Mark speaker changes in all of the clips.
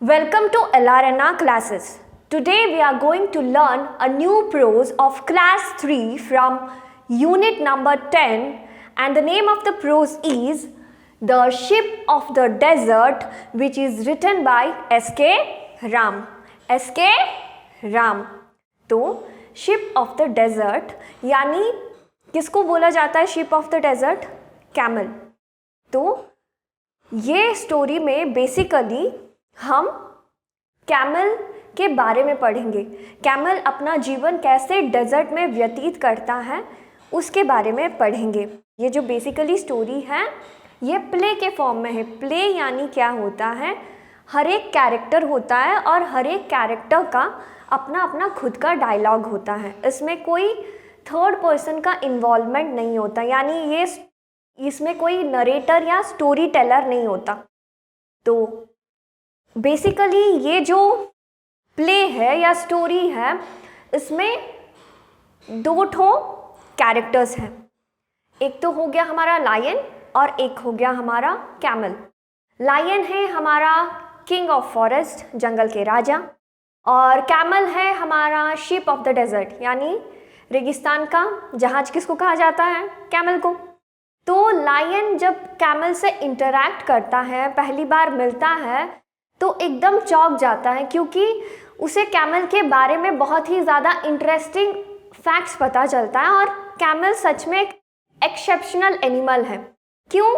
Speaker 1: Welcome to LRNR classes. Today we are going to learn a new prose of class 3 from unit number 10, and the name of the prose is The Ship of the Desert, which is written by S.K. Ram. S.K. Ram. तो ship of the desert यानी किसको बोला जाता है ship of the desert? Camel. तो ये story में basically हम कैमल के बारे में पढ़ेंगे. कैमल अपना जीवन कैसे डेजर्ट में व्यतीत करता है उसके बारे में पढ़ेंगे. ये जो बेसिकली स्टोरी है ये प्ले के फॉर्म में है. प्ले यानी क्या होता है, हर एक कैरेक्टर होता है और हर एक कैरेक्टर का अपना अपना खुद का डायलॉग होता है. इसमें कोई थर्ड पर्सन का इन्वॉल्वमेंट नहीं होता, यानी ये इसमें कोई नरेटर या स्टोरी टेलर नहीं होता. तो बेसिकली ये जो प्ले है या स्टोरी है इसमें दो ठो कैरेक्टर्स हैं. एक तो हो गया हमारा लायन और एक हो गया हमारा कैमल. लायन है हमारा किंग ऑफ फॉरेस्ट, जंगल के राजा, और कैमल है हमारा शिप ऑफ द डेजर्ट यानी रेगिस्तान का जहाज. किसको कहा जाता है? कैमल को. तो लायन जब कैमल से इंटरैक्ट करता है, पहली बार मिलता है, तो एकदम चौंक जाता है क्योंकि उसे कैमल के बारे में बहुत ही ज़्यादा इंटरेस्टिंग फैक्ट्स पता चलता है. और कैमल सच में एक एक्सेप्शनल एनिमल है. क्यों?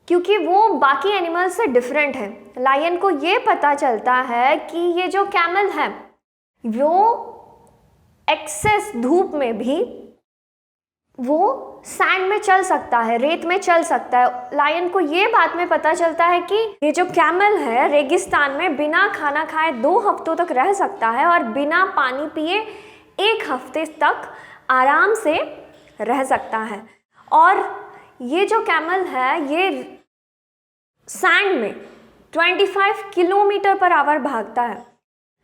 Speaker 1: क्योंकि वो बाकी एनिमल से डिफरेंट है. लायन को ये पता चलता है कि ये जो कैमल है वो एक्सेस धूप में भी वो सैंड में चल सकता है, रेत में चल सकता है. लायन को ये बात में पता चलता है कि ये जो कैमल है रेगिस्तान में बिना खाना खाए 2 हफ्तों तक रह सकता है और बिना पानी पिए 1 हफ्ते तक आराम से रह सकता है. और ये जो कैमल है ये सैंड में 25 किलोमीटर पर आवर भागता है.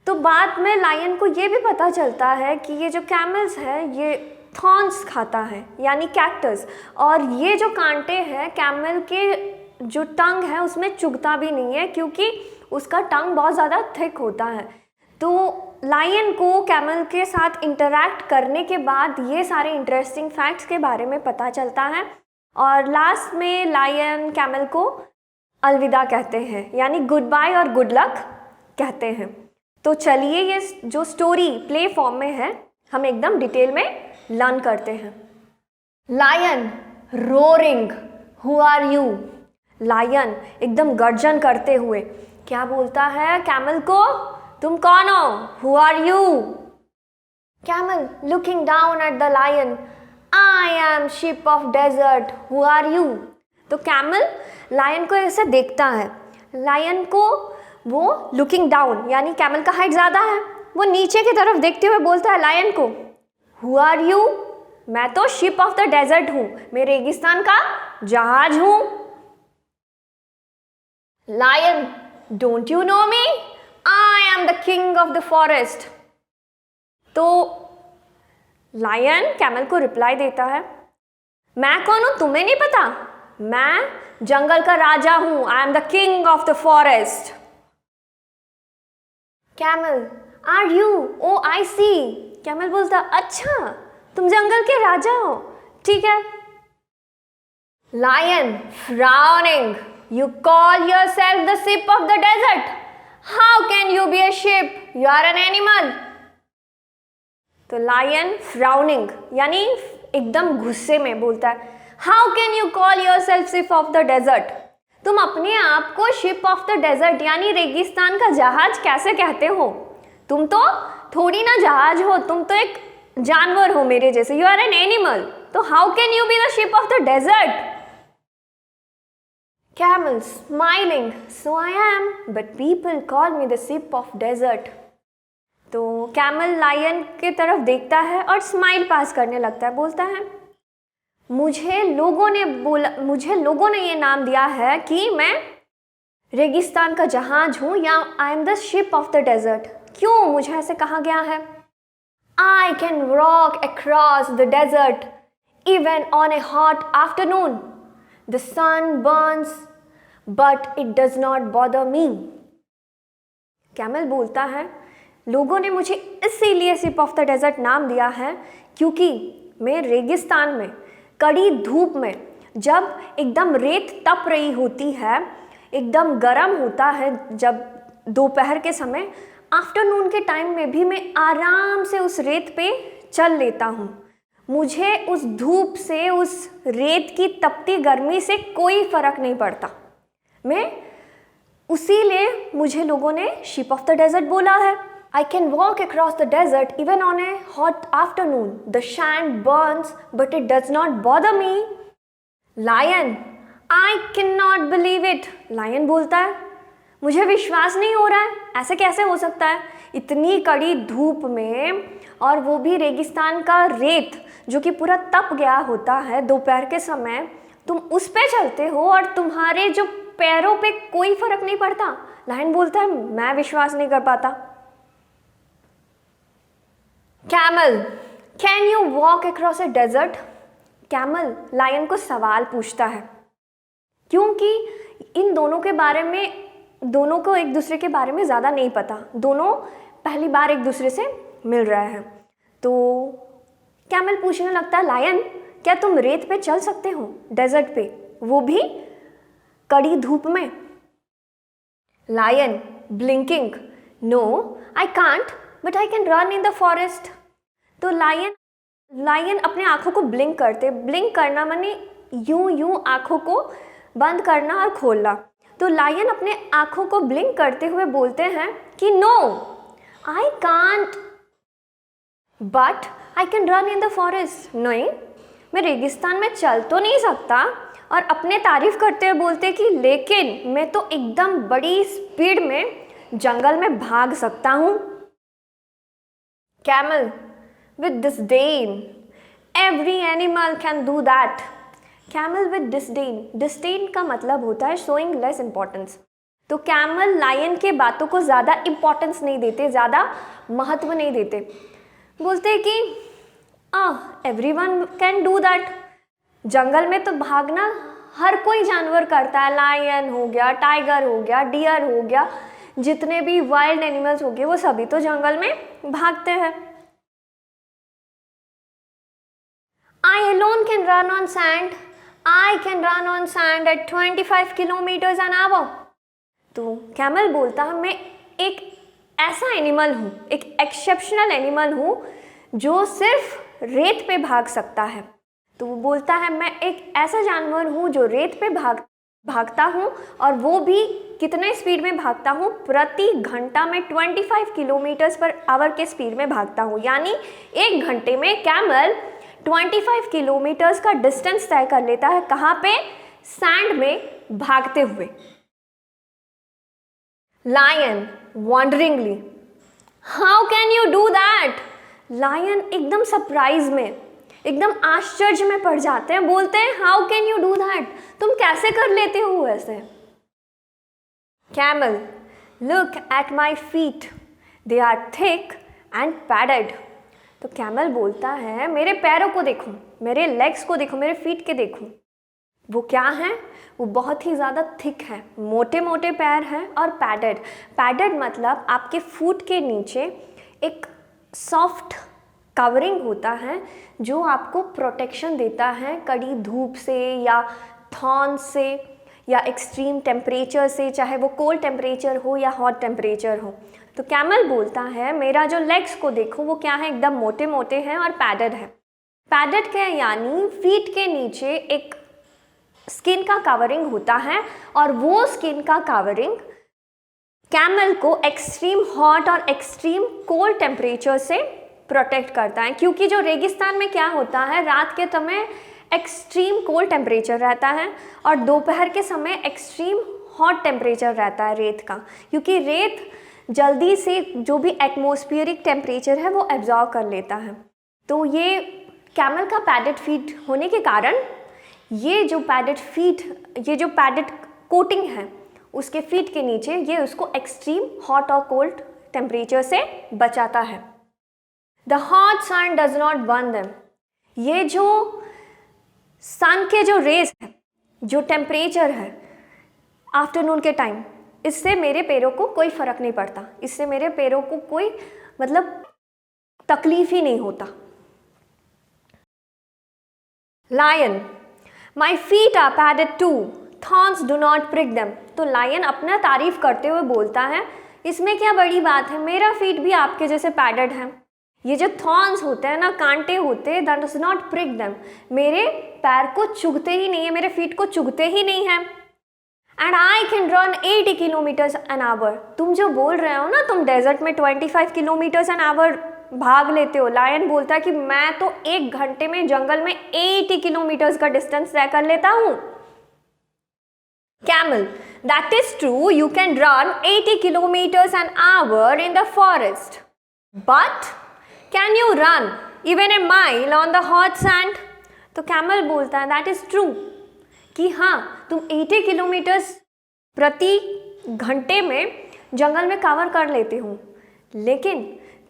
Speaker 1: तो बाद में लायन को ये भी पता चलता है कि ये जो कैमल्स है ये थॉर्न्स खाता है यानी कैक्टस, और ये जो कांटे हैं कैमल के जो टंग है उसमें चुभता भी नहीं है क्योंकि उसका टंग बहुत ज़्यादा थिक होता है. तो लायन को कैमल के साथ इंटरैक्ट करने के बाद ये सारे इंटरेस्टिंग फैक्ट्स के बारे में पता चलता है और लास्ट में लायन कैमल को अलविदा कहते हैं यानी गुड बाय और गुड लक कहते हैं. तो चलिए ये जो स्टोरी प्ले फॉर्म में है हम एकदम डिटेल में लर्न करते हैं. Lion roaring, who are you? Lion एकदम गर्जन करते हुए क्या बोलता है कैमल को? तुम कौन हो? Who are you? Camel looking down at the lion, I am ship of desert, who are you? तो कैमल लायन को ऐसे देखता है. लायन को वो लुकिंग डाउन यानी कैमल का हाइट ज़्यादा है, वो नीचे की तरफ देखते हुए बोलता है लायन को, हु आर यू? मैं तो शिप ऑफ द डेजर्ट हूं, मैं रेगिस्तान का जहाज हूं. Lion, don't you know me? I am the king of the forest. तो लायन कैमल को रिप्लाई देता है, मैं कौन हूं तुम्हें नहीं पता? मैं जंगल का राजा हूं, I am the king of the forest. Camel, are you? Oh I see. Camel बोलता, अच्छा तुम जंगल के राजा हो, ठीक है. Lion frowning, you call yourself the ship of the desert, how can you be a ship? You are an animal. तो लायन फ्राउनिंग यानी एकदम गुस्से में बोलता है, how can you call yourself ship of the desert? तुम अपने आप को शिप ऑफ द डेजर्ट यानी रेगिस्तान का जहाज कैसे कहते हो? तुम तो थोड़ी ना जहाज हो, तुम तो एक जानवर हो मेरे जैसे, यू आर एन एनिमल. तो how can you be the ship of the desert? Camel smiling, so I am, but people call me the ship of desert. तो कैमल लायन के तरफ देखता है और स्माइल पास करने लगता है. बोलता है, मुझे लोगों ने ये नाम दिया है कि मैं रेगिस्तान का जहाज हूँ या I am the ship of the desert. क्यों मुझे ऐसे कहा गया है? I can walk across the desert even on a hot afternoon. The sun burns but it does not bother me. Camel बोलता है, लोगों ने मुझे इसीलिए सिप ऑफ द डेजर्ट नाम दिया है क्योंकि मैं रेगिस्तान में कड़ी धूप में जब एकदम रेत तप रही होती है, एकदम गर्म होता है, जब दोपहर के समय, आफ्टरनून के टाइम में भी मैं आराम से उस रेत पे चल लेता हूँ। मुझे उस धूप से, उस रेत की तपती गर्मी से कोई फर्क नहीं पड़ता। मैं उसीलिए मुझे लोगों ने शिप ऑफ द डेजर्ट बोला है। I can walk across the desert even on a hot afternoon. The sand burns, but it does not bother me. Lion, I cannot believe it. Lion बोलता है, मुझे विश्वास नहीं हो रहा है, ऐसे कैसे हो सकता है? इतनी कड़ी धूप में, और वो भी रेगिस्तान का रेत जो कि पूरा तप गया होता है दोपहर के समय, तुम उस पे चलते हो और तुम्हारे जो पैरों पे कोई फर्क नहीं पड़ता। लायन बोलता है, मैं विश्वास नहीं कर पाता। Camel, can you walk across a desert? Camel lion को सवाल पूछता है क्योंकि इन दोनों के बारे में, दोनों को एक दूसरे के बारे में ज़्यादा नहीं पता, दोनों पहली बार एक दूसरे से मिल रहे हैं। तो कैमल पूछने लगता है, लायन क्या तुम रेत पे चल सकते हो, डेजर्ट पे, वो भी कड़ी धूप में? Lion blinking, no I can't but I can run in the forest. तो लायन अपने आंखों को ब्लिंक करते, ब्लिंक करना माने यूं आंखों को बंद करना और खोलना। तो लायन अपने आंखों को ब्लिंक करते हुए बोलते हैं कि no I can't but I can run in the forest. नहीं, मैं रेगिस्तान में चल तो नहीं सकता, और अपने तारीफ करते हुए बोलते कि लेकिन मैं तो एकदम बड़ी स्पीड में जंगल में भाग सकता हूँ। Camel with disdain, every animal can do that. Camel with disdain, disdain का मतलब होता है showing less importance। तो कैमल लायन के बातों को ज़्यादा इम्पोर्टेंस नहीं देते, ज़्यादा महत्व नहीं देते, बोलते कि everyone can do that। जंगल में तो भागना हर कोई जानवर करता है, लायन हो गया, टाइगर हो गया, डियर हो गया, जितने भी वाइल्ड एनिमल्स हो गए वो सभी तो जंगल में भागते हैं। I alone can run on sand. I can run on sand at 25 kilometers an hour. तो कैमल बोलता है, मैं एक ऐसा एनिमल हूँ, एक एक्सेप्शनल एनिमल हूँ जो सिर्फ रेत पे भाग सकता है। तो वो बोलता है, मैं एक ऐसा जानवर हूँ जो रेत पे भागता हूँ, और वो भी कितने स्पीड में भागता हूँ? प्रति घंटा में 25 किलोमीटर्स पर आवर के स्पीड में भागता हूँ। यानी एक घंटे में कैमल 25 किलोमीटर्स का डिस्टेंस तय कर लेता है। कहाँ पे? सैंड में भागते हुए। Lion wonderingly, how can you do that? Lion एकदम सरप्राइज में, एकदम आश्चर्य में पड़ जाते हैं, बोलते हैं, how can you do that? तुम कैसे कर लेते हो ऐसे? Camel, look at my feet, they are thick and padded. तो कैमल बोलता है, मेरे पैरों को देखो, मेरे लेग्स को देखो, मेरे फीट के देखो, वो क्या हैं? वो बहुत ही ज़्यादा थिक है, मोटे मोटे पैर हैं, और पैडेड। पैडेड मतलब आपके फुट के नीचे एक सॉफ्ट कवरिंग होता है जो आपको प्रोटेक्शन देता है कड़ी धूप से, या थॉर्न से, या एक्सट्रीम टेम्परेचर से, चाहे वो कोल्ड टेम्परेचर हो या हॉट टेम्परेचर हो। तो कैमल बोलता है, मेरा जो लेग्स को देखो वो क्या है? एकदम मोटे मोटे हैं और पैडेड है। पैडेड के यानी फीट के नीचे एक स्किन का कवरिंग होता है, और वो स्किन का कवरिंग कैमल को एक्सट्रीम हॉट और एक्सट्रीम कोल्ड टेम्परेचर से प्रोटेक्ट करता है। क्योंकि जो रेगिस्तान में क्या होता है, रात के समय एक्सट्रीम कोल्ड टेम्परेचर रहता है, और दोपहर के समय एक्सट्रीम हॉट टेम्परेचर रहता है रेत का, क्योंकि रेत जल्दी से जो भी एटमॉस्फेरिक टेम्परेचर है वो एब्जॉर्ब कर लेता है। तो ये कैमल का पैडेड फीट होने के कारण ये जो पैडेड कोटिंग है उसके फीट के नीचे, ये उसको एक्सट्रीम हॉट और कोल्ड टेम्परेचर से बचाता है। The hot sun does not burn them. ये जो सन के जो रेस है, जो टेम्परेचर है आफ्टरनून के टाइम, इससे मेरे पैरों को कोई फर्क नहीं पड़ता, इससे मेरे पैरों को कोई मतलब तकलीफ ही नहीं होता। Lion, my feet are padded too, thorns do not prick them. तो लायन अपना तारीफ करते हुए बोलता है, इसमें क्या बड़ी बात है, मेरा फीट भी आपके जैसे पैडेड है, ये जो थॉर्न्स होते हैं ना, कांटे होते हैं, that does not prick them, मेरे पैर को चुभते ही नहीं है, मेरे फीट को चुभते ही नहीं है। And I can run 80 kilometres an hour. तुम जो बोल रहे हो ना, तुम डेजर्ट में 25 किलोमीटर्स एन आवर भाग लेते हो, लायन बोलता है कि मैं तो 1 घंटे में जंगल में 80 किलोमीटर्स का डिस्टेंस तय कर लेता हूं। Camel, that is true, you can run 80 kilometres an hour in the forest, but can you run even a mile on the hot sand. तो कैमल बोलता है दैट इज ट्रू, कि हाँ तुम 80 किलोमीटर्स प्रति घंटे में जंगल में कवर कर लेते हो, लेकिन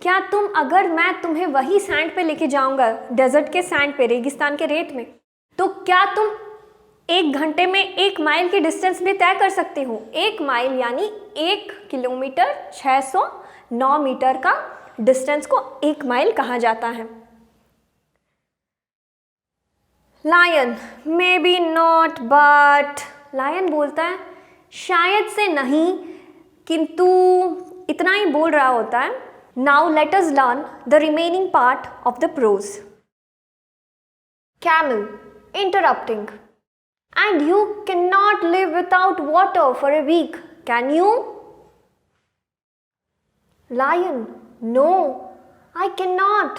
Speaker 1: क्या तुम, अगर मैं तुम्हें वही सैंड पे लेके जाऊंगा, डेजर्ट के सैंड पे, रेगिस्तान के रेत में, तो क्या तुम 1 घंटे में 1 माइल की डिस्टेंस भी तय कर सकते हो? 1 माइल यानी 1 किलोमीटर 609 मीटर का डिस्टेंस को 1 माइल कहा जाता है। Lion, maybe not but, lion बोलता है शायद से नहीं, किंतु इतना ही बोल रहा होता है। Now let us learn the remaining part of the prose. Camel, interrupting, and you can not live without water for a week, can you? Lion, no, I can not,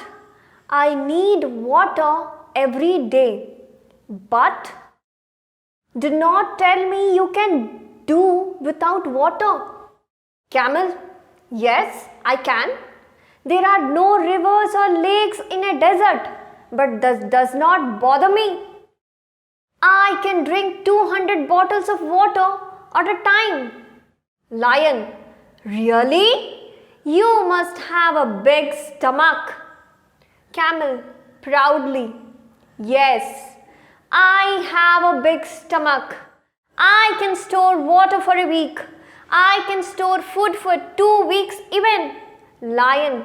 Speaker 1: I need water every day, but do not tell me you can do without water. Camel, yes, I can. There are no rivers or lakes in a desert, but this does not bother me. I can drink 200 bottles of water at a time. Lion, really? You must have a big stomach. Camel, proudly, yes, I have a big stomach. I can store water for a week. I can store food for 2 weeks even. Lion,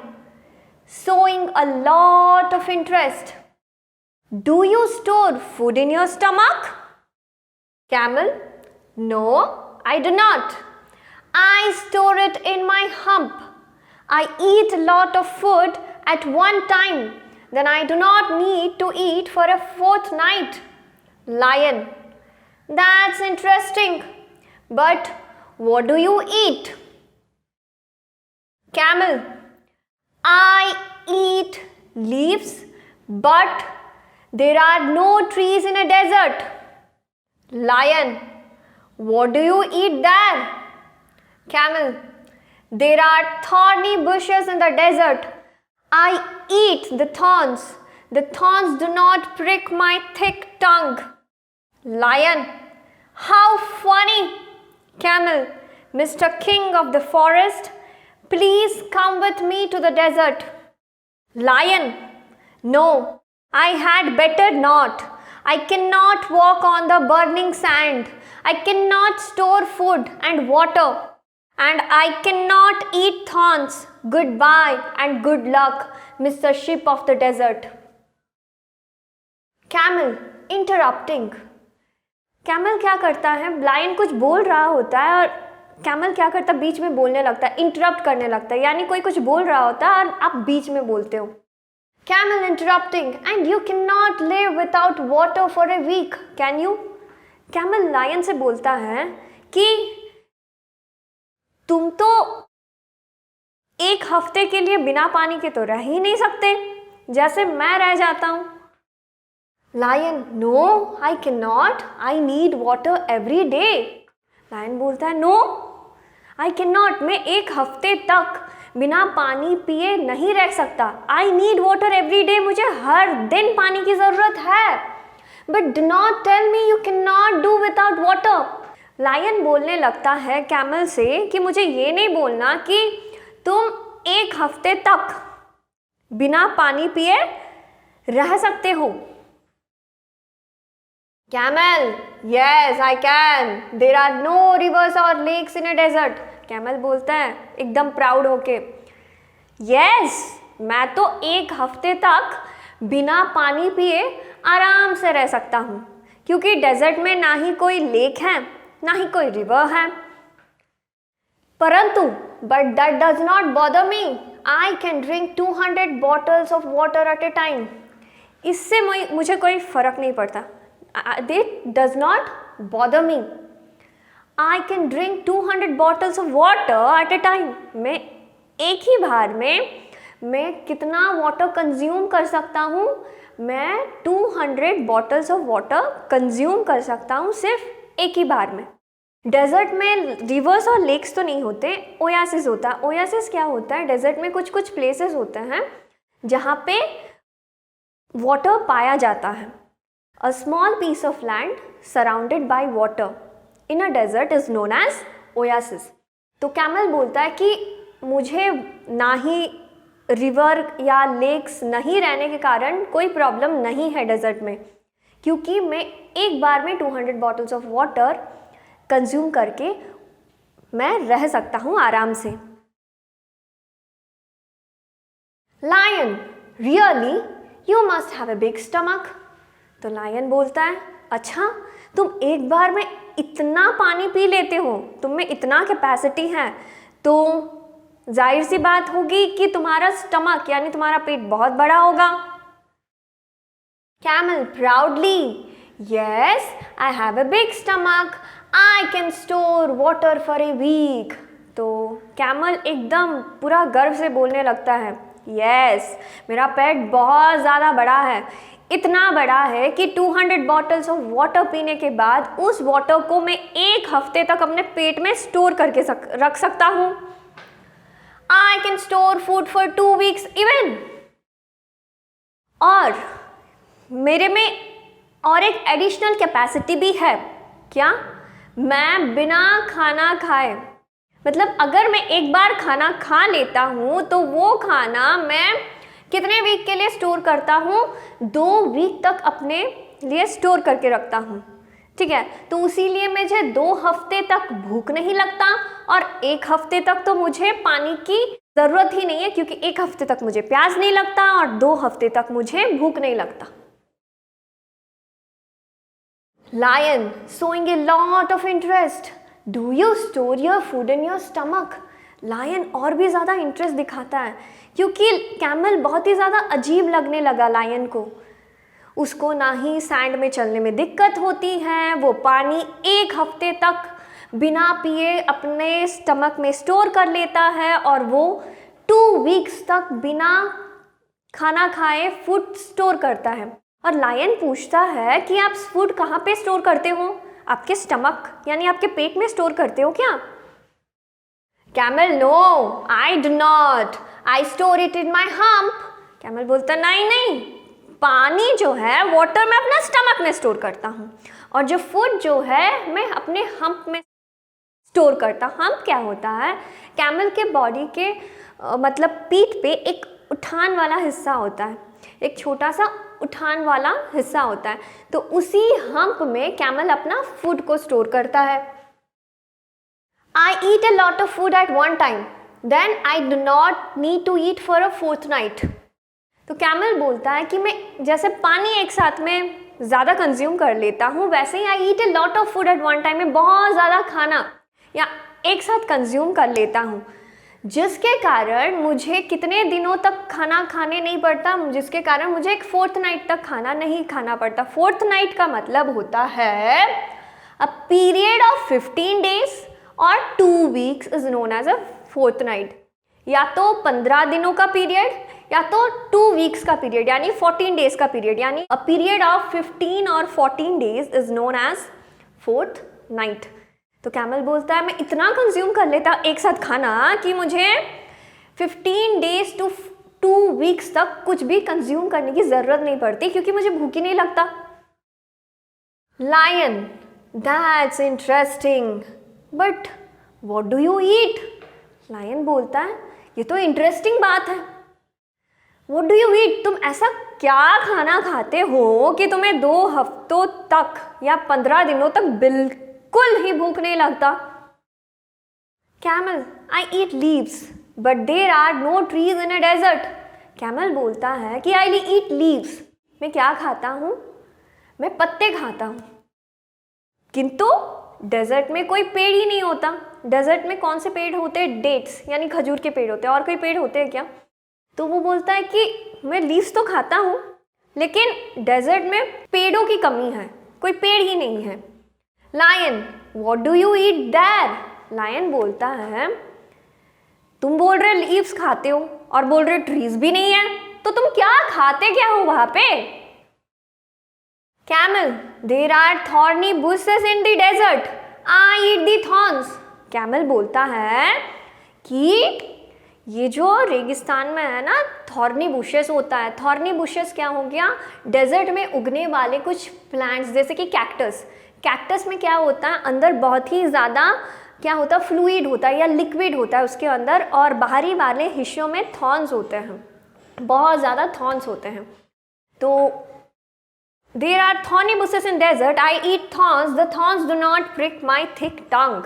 Speaker 1: showing a lot of interest. Do you store food in your stomach? Camel, no, I do not. I store it in my hump. I eat a lot of food at one time. Then I do not need to eat for a fortnight. Lion, that's interesting. But what do you eat? Camel, I eat leaves, but there are no trees in a desert. Lion, what do you eat there? Camel, there are thorny bushes in the desert. I eat the thorns. The thorns do not prick my thick tongue. Lion, how funny. Camel, Mr. King of the forest, please come with me to the desert. Lion, no, I had better not. I cannot walk on the burning sand. I cannot store food and water. And I cannot eat thorns. Goodbye and good luck, Mr. Ship of the desert. Camel, interrupting. Camel क्या करता है, lion कुछ बोल रहा होता है और camel क्या करता है, बीच में बोलने लगता है, इंटरप्ट करने लगता है, यानी कोई कुछ बोल रहा होता है और आप बीच में बोलते हो। Camel interrupting, and you can not live without water for a week, can you? Camel lion से बोलता है कि तुम तो 1 हफ्ते के लिए बिना पानी के तो रह ही नहीं सकते, जैसे मैं रह जाता हूं। Lion, no, I can not, I need water every day. Lion बोलता है, नो, आई कैन नॉट, मैं 1 हफ्ते तक बिना पानी पिए नहीं रह सकता। I need water every day, मुझे हर दिन पानी की ज़रूरत है। But do not tell me you can not do without water. Lion बोलने लगता है कैमल से कि मुझे ये नहीं बोलना कि तुम 1 हफ्ते तक बिना पानी पिए रह सकते हो। Camel, yes, I can. There are no rivers or lakes in a desert. Camel बोलता है एकदम प्राउड होके, yes, मैं तो 1 हफ्ते तक बिना पानी पिए आराम से रह सकता हूँ, क्योंकि डेजर्ट में ना ही कोई लेक है ना ही कोई रिवर है. परंतु but that does not bother me. I can drink 200 bottles of water at a time. इससे मुझे कोई फर्क नहीं पड़ता. That does not bother me. I can drink 200 bottles of water at a time. मैं एक ही बार में मैं कितना वाटर कंज्यूम कर सकता हूँ? मैं 200 bottles of water कंज्यूम कर सकता हूँ सिर्फ एक ही बार में. डेजर्ट में रिवर्स और लेक्स तो नहीं होते, ओयासिस होता है. ओयासिस क्या होता है? डेजर्ट में कुछ कुछ प्लेसेस होते हैं जहाँ पे वाटर पाया जाता है. A small piece of land surrounded by water in a desert is known as oasis. तो कैमल बोलता है कि मुझे ना ही रिवर या लेक्स नहीं रहने के कारण कोई प्रॉब्लम नहीं है डेजर्ट में, क्योंकि मैं एक बार में 200 बॉटल्स ऑफ वाटर कंज्यूम करके मैं रह सकता हूँ आराम से. Lion, really? You must have a big stomach. तो लायन बोलता है, अच्छा तुम एक बार में इतना पानी पी लेते हो, तुम में इतना कैपेसिटी है, तो जाहिर सी बात होगी कि तुम्हारा स्टमक यानी तुम्हारा पेट बहुत बड़ा होगा. Camel proudly, yes I have a big stomach, I can store water for a week. तो कैमल एकदम पूरा गर्व से बोलने लगता है, यस मेरा पेट बहुत ज़्यादा बड़ा है, इतना बड़ा है कि 200 बॉटल्स ऑफ वाटर पीने के बाद उस वाटर को मैं 1 हफ्ते तक अपने पेट में स्टोर करके रख सकता हूँ. आई can store food for 2 weeks even. और मेरे में और एक एडिशनल कैपेसिटी भी है. क्या? मैं बिना खाना खाए, मतलब अगर मैं एक बार खाना खा लेता हूँ तो वो खाना मैं कितने वीक के लिए स्टोर करता हूँ? 2 वीक तक अपने लिए स्टोर करके रखता हूँ. ठीक है, तो इसीलिए मुझे 2 हफ्ते तक भूख नहीं लगता और 1 हफ्ते तक तो मुझे पानी की ज़रूरत ही नहीं है, क्योंकि 1 हफ्ते तक मुझे प्यास नहीं लगता और 2 हफ्ते तक मुझे भूख नहीं लगता. Lion, showing a lot of interest. Do you store your food in your stomach? Lion और भी ज़्यादा इंटरेस्ट दिखाता है, क्योंकि कैमल बहुत ही ज़्यादा अजीब लगने लगा लायन को. उसको ना ही सैंड में चलने में दिक्कत होती है, वो पानी 1 हफ्ते तक बिना पिए अपने स्टमक में स्टोर कर लेता है और वो 2 वीक्स तक बिना खाना खाए फूड स्टोर करता है. और लायन पूछता है कि आप फूड कहाँ पे स्टोर करते हो? आपके स्टमक यानी आपके पेट में स्टोर करते हो क्या? Camel, no I do not, I store it in my hump. Camel बोलता नहीं नहीं, पानी जो है वाटर में अपना स्टमक में स्टोर करता हूँ और जो फूड जो है मैं अपने हम्प में स्टोर करता. हम्प क्या होता है? कैमल के बॉडी के मतलब पीठ पे एक उठान वाला हिस्सा होता है, एक छोटा सा उठान वाला हिस्सा होता है. तो उसी हम्प में कैमल अपना फूड को स्टोर करता है. I eat a lot of food at one time, then I do not need to eat for a fortnight. तो कैमल बोलता है कि मैं जैसे पानी एक साथ में ज़्यादा कंज्यूम कर लेता हूँ, वैसे ही I eat a lot of food at one time, में बहुत ज़्यादा खाना या एक साथ कंज्यूम कर लेता हूँ, जिसके कारण मुझे कितने दिनों तक खाना खाने नहीं पड़ता, जिसके कारण मुझे एक 4th नाइट तक खाना नहीं खाना पड़ता. 4th नाइट का मतलब होता है अ पीरियड ऑफ 15 days और 2 weeks is known as a 4th night. या तो 15 दिनों का पीरियड या तो 2 weeks का पीरियड यानी 14 days का पीरियड, यानी अ पीरियड ऑफ 15 और 14 days is known as 4th night. तो कैमल बोलता है मैं इतना कंज्यूम कर लेता एक साथ खाना कि मुझे 15 days to 2 weeks तक कुछ भी कंज्यूम करने की ज़रूरत नहीं पड़ती, क्योंकि मुझे भूख ही नहीं लगता. Lion, that's interesting, but what do you eat? Lion बोलता है ये तो इंटरेस्टिंग बात है, What do you eat? तुम ऐसा क्या खाना खाते हो कि तुम्हें 2 हफ्तों तक या 15 दिनों तक बिल्कुल ही भूख नहीं लगता? Camel, I eat leaves, but there are no trees in a desert. Camel बोलता है कि I eat leaves. मैं क्या खाता हूँ? मैं पत्ते खाता हूँ, किंतु डेजर्ट में कोई पेड़ ही नहीं होता। डेजर्ट में कौन से पेड़ होते हैं? डेट्स यानी खजूर के पेड़ होते हैं। और कोई पेड़ होते हैं क्या? तो वो बोलता है कि मैं लीव्स तो खाता हूँ, लेकिन डेजर्ट में पेड़ों की कमी है, कोई पेड़ ही नहीं है। Lion, what do you eat there? Lion बोलता है तुम बोल रहे लीव्स खाते हो और बोल रहे ट्रीज भी नहीं है, तो तुम क्या खाते क्या हो वहां पे? Camel, there are thorny bushes in the desert. I eat the thorns. Camel बोलता है कि ये जो रेगिस्तान में है ना, थॉर्नी बुशेस होता है। थॉर्नी बुशेस क्या हो गया? डेजर्ट में उगने वाले कुछ प्लांट्स, जैसे कि कैक्टस। कैक्टस में क्या होता है? अंदर बहुत ही ज़्यादा क्या होता है? फ्लूइड होता है या लिक्विड होता है उसके अंदर, और बाहरी वाले हिस्सों में थॉर्न्स होते हैं, बहुत ज़्यादा थॉर्न्स होते हैं। तो there are thorny bushes in desert. I eat thorns. The thorns do not prick my thick tongue.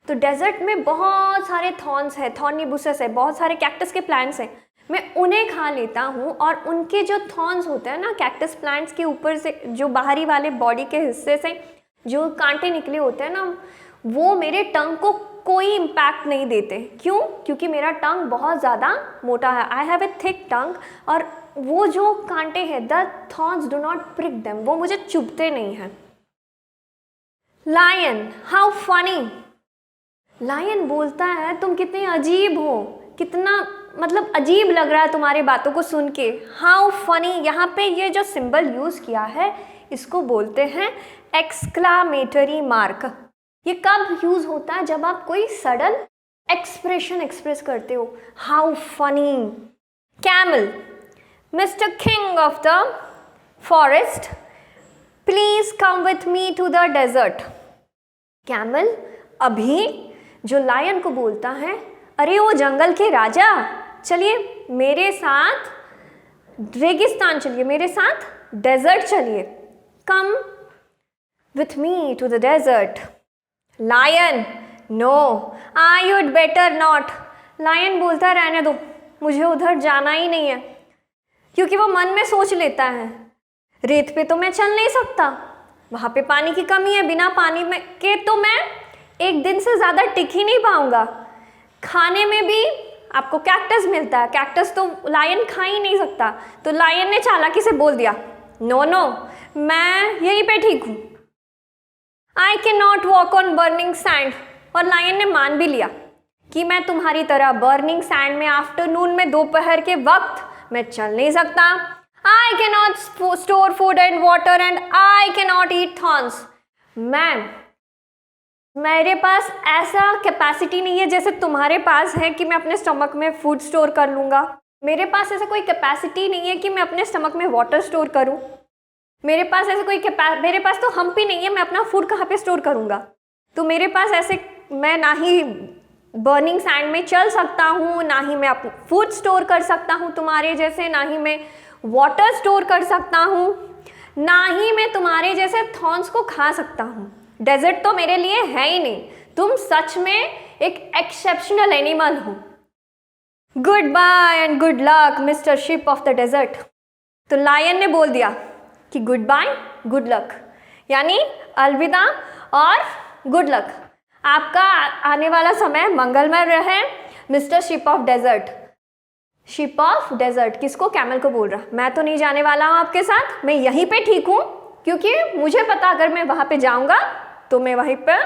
Speaker 1: तो डेजर्ट में बहुत सारे थॉर्न्स है, थॉर्नी बुशेस है, बहुत सारे कैक्टस के प्लांट्स हैं, मैं उन्हें खा लेता हूँ। और उनके जो थॉर्न्स होते हैं ना, कैक्टस प्लांट्स के ऊपर से जो बाहरी वाले बॉडी के हिस्से से जो कांटे निकले होते हैं ना, वो मेरे टंग को कोई इम्पैक्ट नहीं देते। क्यों? क्योंकि मेरा टंग बहुत ज़्यादा मोटा है। आई हैव ए थिक टंग, और वो जो कांटे हैं, the thorns do not prick them, वो मुझे चुभते नहीं हैं। Lion, how funny. लायन बोलता है तुम कितने अजीब हो, कितना मतलब अजीब लग रहा है तुम्हारी बातों को सुन के। हाउ फनी, यहाँ पे ये जो सिंबल यूज़ किया है इसको बोलते हैं एक्सक्लामेटरी मार्क। ये कब यूज़ होता है? जब आप कोई सडन एक्सप्रेशन एक्सप्रेस करते हो। How funny. Camel, Mr. King of the forest, please come with me to the desert. Camel अभी जो लायन को बोलता है, अरे वो जंगल के राजा, चलिए मेरे साथ रेगिस्तान चलिए, मेरे साथ डेजर्ट चलिए। Come with me to the desert. Lion, no, I would better not. Lion बोलता है रहने दो, मुझे उधर जाना ही नहीं है। क्योंकि वो मन में सोच लेता है रेत पे तो मैं चल नहीं सकता, वहाँ पे पानी की कमी है, बिना पानी में के तो मैं एक दिन से ज़्यादा टिक ही नहीं पाऊँगा। खाने में भी आपको कैक्टस मिलता है, कैक्टस तो लायन खा ही नहीं सकता। तो लायन ने चालाकी से बोल दिया, नो नो, मैं यहीं पे ठीक हूँ। आई can not walk on burning sand. और लायन ने मान भी लिया कि मैं तुम्हारी तरह बर्निंग सैंड में आफ्टरनून में, दोपहर के वक्त मैं चल नहीं सकता। I cannot store food and water and I cannot eat thorns. मेरे पास ऐसा कैपेसिटी नहीं है जैसे तुम्हारे पास है कि मैं अपने स्टमक में फूड स्टोर कर लूँगा। मेरे पास ऐसा कोई कैपेसिटी नहीं है कि मैं अपने स्टमक में वाटर स्टोर करूँ। मेरे पास तो हम्प ही नहीं है, मैं अपना फूड कहाँ पे स्टोर करूँगा। तो मेरे पास ऐसे, मैं ना ही बर्निंग सैंड में चल सकता हूँ, ना ही मैं अपना फूड स्टोर कर सकता हूँ तुम्हारे जैसे, ना ही मैं वाटर स्टोर कर सकता हूँ, ना ही मैं तुम्हारे जैसे थॉर्न्स को खा सकता हूँ। डेजर्ट तो मेरे लिए है ही नहीं। तुम सच में एक एक्सेप्शनल एनिमल हो। Goodbye and good luck mister ship of the desert. तो लायन ने बोल दिया कि गुड बाय गुड लक, यानी अलविदा और गुड लक, आपका आने वाला समय मंगलमय रहे mister ship of desert. Ship of desert किसको? कैमल को बोल रहा, मैं तो नहीं जाने वाला हूँ आपके साथ, मैं यहीं पे ठीक हूँ, क्योंकि मुझे पता अगर मैं वहाँ पे जाऊँगा तो मैं वहीं पर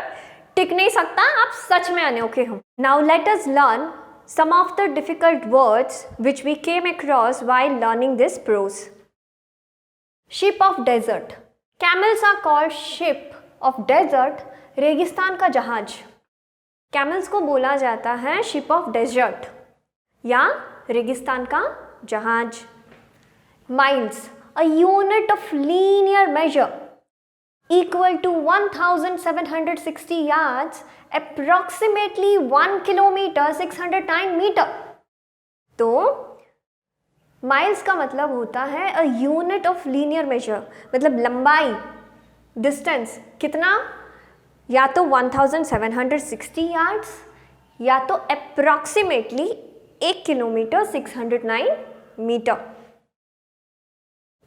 Speaker 1: टिक नहीं सकता। आप सच में अनोखे हो। Now let us learn some of the difficult words which we came across while learning this prose. Ship of desert. Camels are called ship of desert. रेगिस्तान का जहाज। कैमल्स को बोला जाता है शिप ऑफ डेजर्ट या रेगिस्तान का जहाज। Miles, a unit of linear measure equal to 1760 yards, approximately 1 kilometer 609 meter. तो माइल्स का मतलब होता है a unit of linear measure, मतलब लंबाई, डिस्टेंस कितना, या तो 1760 यार्ड्स या तो approximately 1 kilometre 609 metre.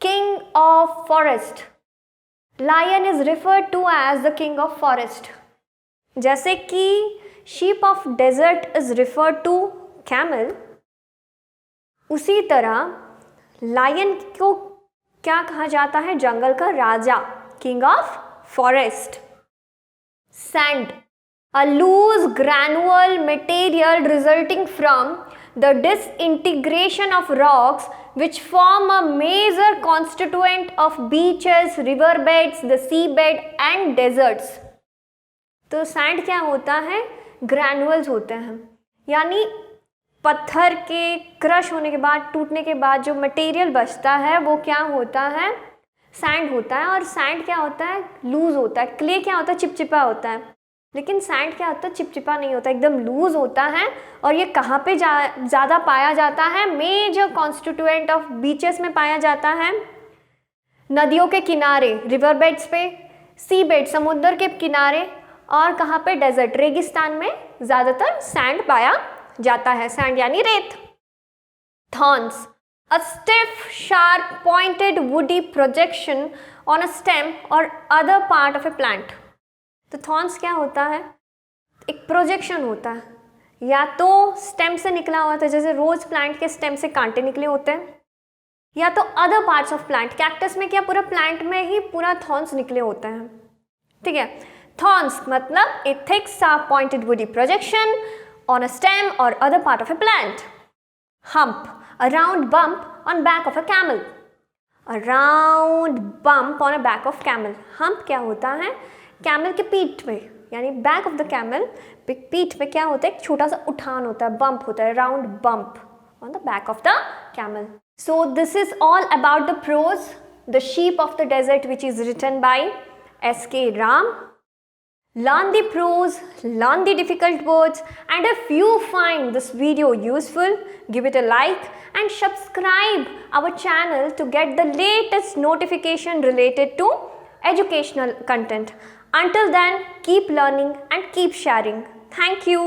Speaker 1: King of forest, lion is referred to as the king of forest. जैसे कि ship of desert is referred to camel, उसी तरह लायन को क्या कहा जाता है, जंगल का राजा, king of forest. Sand, a loose granule material resulting from the disintegration of rocks which form a major constituent of beaches, riverbeds, the seabed and deserts। तो सैंड क्या होता है, ग्रैनुअल्स होते हैं, यानी पत्थर के क्रश होने के बाद, टूटने के बाद जो मटेरियल बचता है वो क्या होता है, सैंड होता है। और सैंड क्या होता है, लूज होता है। क्ले क्या होता है, चिपचिपा होता है, लेकिन सैंड क्या होता है, चिपचिपा नहीं होता, एकदम लूज होता है। और ये कहाँ पे ज़्यादा पाया जाता है, मेजर कॉन्स्टिट्यूएंट ऑफ बीचेस में पाया जाता है, नदियों के किनारे, रिवर बेड्स पे, सी बेड समुद्र के किनारे, और कहाँ पे, डेजर्ट रेगिस्तान में ज़्यादातर सैंड पाया जाता है, सैंड यानी रेत। Thorns, a stiff, sharp, pointed, woody projection on a stem or other part of a plant। तो थॉर्न्स क्या होता है, एक प्रोजेक्शन होता है, या तो स्टेम से निकला होता है, जैसे रोज प्लांट के स्टेम से कांटे निकले होते हैं, या तो other parts of plant, cactus में क्या पूरा प्लांट में ही पूरा थॉर्न्स निकले होते हैं, ठीक है। थॉर्न्स मतलब ए thick sharp pointed woody projection on a stem or other part of a plant। Hump, a round bump on back of a camel। A round bump on a back of camel। Hump क्या होता है, camel के पीठ पे, यानी back of the camel, पीठ पे क्या होता है, एक छोटा सा उठान होता है, बम्प होता है, round bump on the back of the camel. So this is all about the prose the ship of the desert which is written by S.K. Ram। Learn the prose, learn the difficult words, and if you find this video useful, give it a like and subscribe our channel to get the latest notification related to educational content. Until then, keep learning and keep sharing. Thank you.